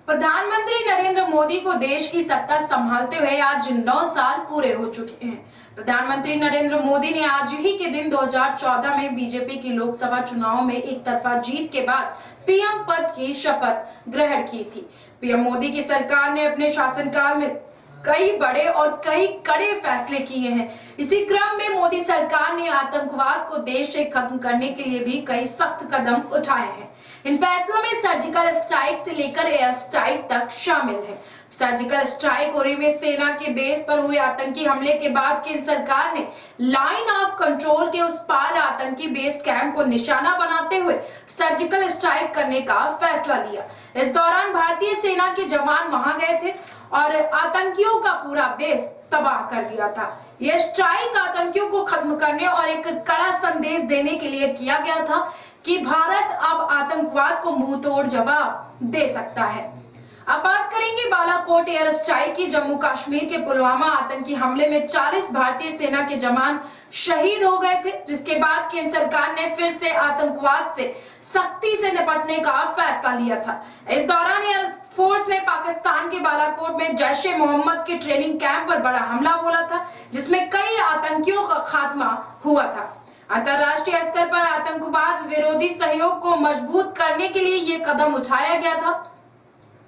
प्रधानमंत्री नरेंद्र मोदी को देश की सत्ता संभालते हुए आज 9 साल पूरे हो चुके हैं। प्रधानमंत्री नरेंद्र मोदी ने आज ही के दिन 2014 में बीजेपी की लोकसभा चुनाव में एक तरफा जीत के बाद पीएम पद की शपथ ग्रहण की थी। पीएम मोदी की सरकार ने अपने शासनकाल में कई बड़े और कई कड़े फैसले किए हैं। इसी क्रम में मोदी सरकार ने आतंकवाद को देश से खत्म करने के लिए भी कई सख्त कदम उठाए हैं। इन फैसलों में सर्जिकल स्ट्राइक से लेकर एयर स्ट्राइक तक शामिल है। सर्जिकल स्ट्राइक उरी में सेना के बेस पर हुए आतंकी हमले के बाद केंद्र सरकार ने लाइन ऑफ कंट्रोल के उस पार आतंकी बेस कैंप को निशाना बनाते हुए सर्जिकल स्ट्राइक करने का फैसला लिया। इस दौरान भारतीय सेना के जवान वहां गए थे और आतंकियों का पूरा बेस तबाह कर दिया था। यह स्ट्राइक आतंकियों को खत्म करने और एक कड़ा संदेश देने के लिए किया गया था कि भारत अब आतंकवाद को मुंह तोड़ जवाब दे सकता है। अब बात करेंगे बालाकोट एयर स्ट्राइक की। जम्मू कश्मीर के पुलवामा आतंकी हमले में 40 भारतीय सेना के जवान शहीद हो गए थे, जिसके बाद केंद्र सरकार ने फिर से आतंकवाद से सख्ती से निपटने का फैसला लिया था। इस दौरान एयर फोर्स ने पाकिस्तान के बालाकोट में जैश-ए-मोहम्मद के ट्रेनिंग कैंप पर बड़ा हमला बोला था, जिसमें कई आतंकियों का खात्मा हुआ था। अंतर्राष्ट्रीय स्तर पर आतंकवाद विरोधी सहयोग को मजबूत करने के लिए ये कदम उठाया गया था।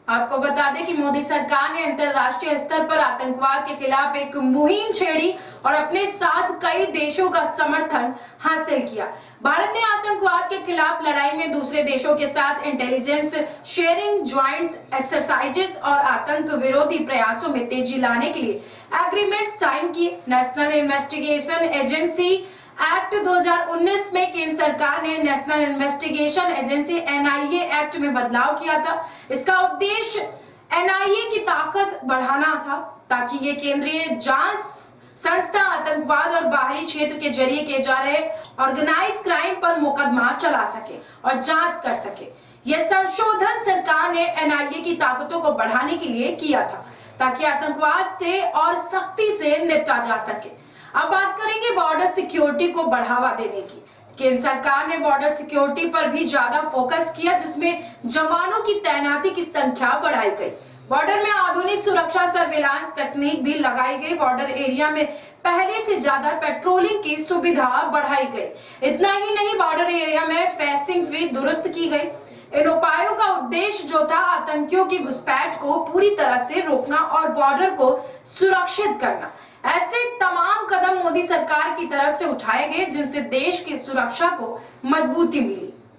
आपको बता दें कि मोदी सरकार ने अंतर्राष्ट्रीय स्तर पर आतंकवाद के खिलाफ एक मुहिम छेड़ी और अपने साथ कई देशों का समर्थन हासिल किया। भारत ने आतंकवाद के खिलाफ लड़ाई में दूसरे देशों के साथ इंटेलिजेंस शेयरिंग, ज्वाइंट एक्सरसाइजेस और आतंक विरोधी प्रयासों में तेजी लाने के लिए एग्रीमेंट साइन किए। नेशनल इन्वेस्टिगेशन एजेंसी एक्ट 2019 में केंद्र सरकार ने national investigation agency NIA act में बदलाव किया था। इसका उद्देश्य एनआईए की ताकत बढ़ाना था ताकि ये केंद्रीय जांच संस्था आतंकवाद और बाहरी क्षेत्र के जरिए किए जा रहे ऑर्गेनाइज क्राइम पर मुकदमा चला सके और जांच कर सके। यह संशोधन सरकार ने एनआईए की ताकतों को बढ़ाने के लिए किया था ताकि आतंकवाद से और सख्ती से निपटा जा सके। अब बात करेंगे बॉर्डर सिक्योरिटी को बढ़ावा देने की। केंद्र सरकार ने बॉर्डर सिक्योरिटी पर भी ज्यादा फोकस किया, जिसमें जवानों की तैनाती की संख्या बढ़ाई गई। बॉर्डर में आधुनिक सुरक्षा सर्विलांस तकनीक भी लगाई गई। बॉर्डर एरिया में पहले से ज्यादा पेट्रोलिंग की सुविधा बढ़ाई गई। इतना ही नहीं, बॉर्डर एरिया में फेंसिंग भी दुरुस्त की गई। इन उपायों का उद्देश्य जो था आतंकियों की घुसपैठ को पूरी तरह से रोकना और बॉर्डर को सुरक्षित करना। ऐसे तमाम कदम मोदी सरकार की तरफ से उठाए गए, जिनसे देश की सुरक्षा को मजबूती मिली।